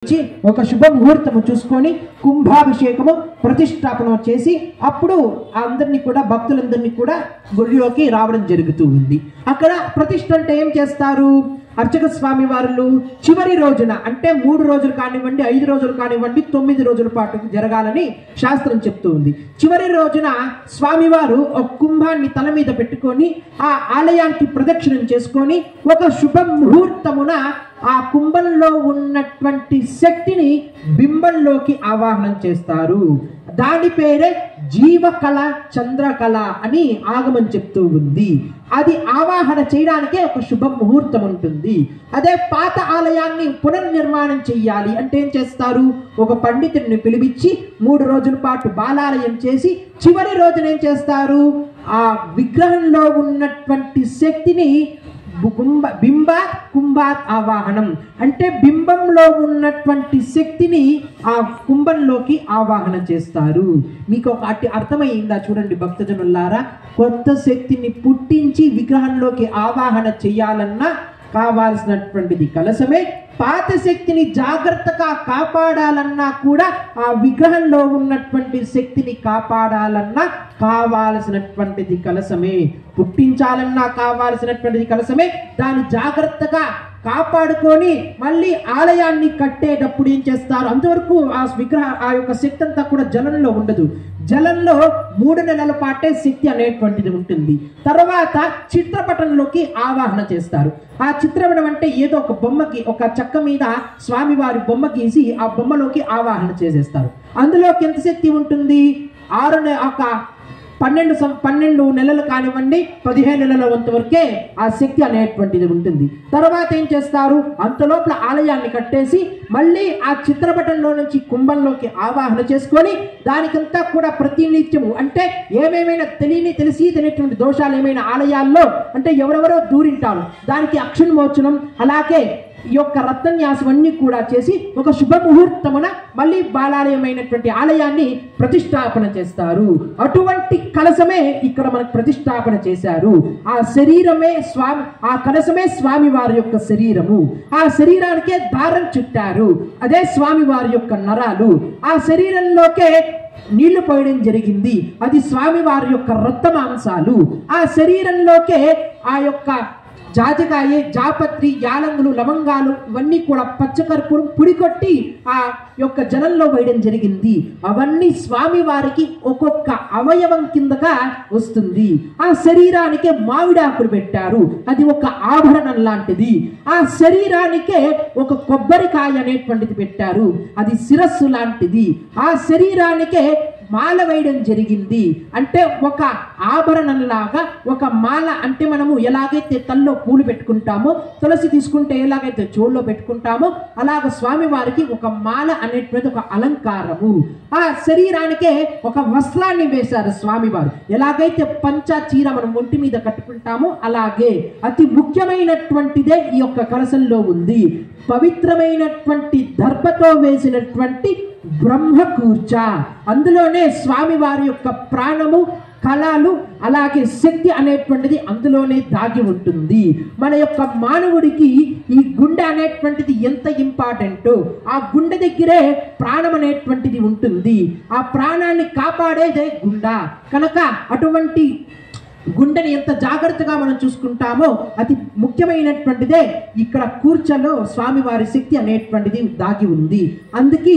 ఒక శుభ ముహూర్తము చూసుకొని కుంభాభిషేకము ప్రతిష్టాపన చేసి అప్పుడు అందరినీ కూడా భక్తులందరినీ కూడా గుడిలోకి రావడం జరుగుతూ ఉంది. అక్కడ ప్రతిష్ఠ అంటే ఏం చేస్తారు? అర్చక స్వామి వారు చివరి రోజున అంటే 3 రోజులు కానివ్వండి, 5 రోజులు కానివ్వండి, 9 రోజుల పాటు జరగాలని శాస్త్రం చెప్తూ ఉంది. చివరి రోజున స్వామివారు ఒక కుంభాన్ని తల మీద పెట్టుకొని ఆ ఆలయానికి ప్రదక్షిణం చేసుకొని ఒక శుభ ముహూర్తమున ఆ కుంభంలో ఉన్నటువంటి శక్తిని బింబంలోకి ఆవాహనం చేస్తారు. దాని పేరే జీవకళ చంద్రకళ అని ఆగమం చెప్తూ ఉంది. అది ఆవాహన చేయడానికే ఒక శుభ ముహూర్తం ఉంటుంది. అదే పాత ఆలయాన్ని పునర్నిర్మాణం చెయ్యాలి అంటే ఏం చేస్తారు? ఒక పండితుడిని పిలిపించి 3 రోజుల పాటు బాలాలయం చేసి చివరి రోజున ఏం చేస్తారు? ఆ విగ్రహంలో ఉన్నటువంటి శక్తిని బింబ కుంభాత్ ఆవాహనం అంటే బింబంలో ఉన్నటువంటి శక్తిని ఆ కుంభంలోకి ఆవాహన చేస్తారు. మీకు ఒక అర్థమైందా? చూడండి భక్తజనులారా, కొత్త శక్తిని పుట్టించి విగ్రహంలోకి ఆవాహన చేయాలన్నా కావాల్సినటువంటిది కలశమే. పాత శక్తిని జాగ్రత్తగా కాపాడాలన్నా కూడా ఆ విగ్రహంలో ఉన్నటువంటి శక్తిని కాపాడాలన్నా కావాల్సినటువంటిది కలశమే. పుట్టించాలన్నా కావాల్సినటువంటిది కలశమే. దాన్ని జాగ్రత్తగా కాపాడుకొని మళ్ళీ ఆలయాన్ని కట్టేటప్పుడు ఏం చేస్తారు? అంతవరకు ఆ యొక్క శక్తి అంతా కూడా జలంలో ఉండదు. జలంలో 3 నెలల పాటే శక్తి అనేటువంటిది ఉంటుంది. తర్వాత చిత్రపటంలోకి ఆవాహన చేస్తారు. ఆ చిత్రపటం అంటే ఏదో ఒక బొమ్మకి, ఒక చెక్క మీద స్వామివారి బొమ్మ గీసి ఆ బొమ్మలోకి ఆవాహన చేసేస్తారు. అందులోకి ఎంత శక్తి ఉంటుంది? 12 నెలలు కానివ్వండి, 15 నెలల వంతు వరకే ఆ శక్తి అనేటువంటిది ఉంటుంది. తర్వాత ఏం చేస్తారు? అంతలోపల ఆలయాన్ని కట్టేసి మళ్ళీ ఆ చిత్రపటంలో నుంచి కుంభంలోకి ఆవాహన చేసుకొని దానికంతా కూడా ప్రతినిత్యము అంటే ఏమేమైనా తెలియనటువంటి దోషాలు ఏమైనా ఆలయాల్లో అంటే ఎవరెవరో దూరింటారు, దానికి అక్షన్మోచనం అలాగే ఈ యొక్క రత్నన్యాసం అన్ని కూడా చేసి ఒక శుభ ముహూర్తమున మళ్ళీ బాలాలయమైనటువంటి ఆలయాన్ని ప్రతిష్టాపన చేస్తారు. అటువంటి కలశమే ఇక్కడ మనకు ప్రతిష్టాపన చేశారు. ఆ శరీరమే ఆ కలశమే స్వామి వారి యొక్క శరీరము. ఆ శరీరానికే దారం చుట్టారు. అదే స్వామి వారి యొక్క నరాలు. ఆ శరీరంలోకే నీళ్లు పోయడం జరిగింది. అది స్వామి వారి యొక్క రక్త మాంసాలు. ఆ శరీరంలోకే ఆ యొక్క జాజికాయ, జాపత్రి, యాలంగులు, లవంగాలు ఇవన్నీ కూడా పచ్చకర్పూరం పుడికొట్టి ఆ యొక్క జలంలో వేయడం జరిగింది. అవన్నీ స్వామి వారికి ఒక్కొక్క అవయవం కిందగా వస్తుంది. ఆ శరీరానికే మామిడాకులు పెట్టారు. అది ఒక ఆభరణం లాంటిది. ఆ శరీరానికే ఒక కొబ్బరికాయ అనేటువంటిది పెట్టారు. అది శిరస్సు లాంటిది. ఆ శరీరానికే మాల వేయడం జరిగింది. అంటే ఒక ఆభరణంలాగా ఒక మాల అంటే మనము ఎలాగైతే తల్లో పూలు పెట్టుకుంటామో, తులసి తీసుకుంటే ఎలాగైతే చెవుల్లో పెట్టుకుంటామో అలాగ స్వామి వారికి ఒక మాల అనేటువంటి ఒక అలంకారము. ఆ శరీరానికే ఒక వస్త్రాన్ని వేశారు స్వామివారు. ఎలాగైతే పంచ చీర మనం ఒంటి మీద కట్టుకుంటామో అలాగే అతి ముఖ్యమైనటువంటిదే ఈ యొక్క కలశంలో ఉంది. పవిత్రమైనటువంటి దర్భతో వేసినటువంటి బ్రహ్మకూర్చ. అందులోనే స్వామి వారి యొక్క ప్రాణము, కళలు అలాగే శక్తి అనేటువంటిది అందులోనే దాగి ఉంటుంది. మన యొక్క మానవుడికి ఈ గుండె అనేటువంటిది ఎంత ఇంపార్టెంటో ఆ గుండె దగ్గరే ప్రాణం అనేటువంటిది ఉంటుంది. ఆ ప్రాణాన్ని కాపాడేదే గుండె. కనుక అటువంటి గుండెని ఎంత జాగ్రత్తగా మనం చూసుకుంటామో అతి ముఖ్యమైనటువంటిదే ఇక్కడ కూర్చలో స్వామివారి శక్తి అనేటువంటిది దాగి ఉంది. అందుకే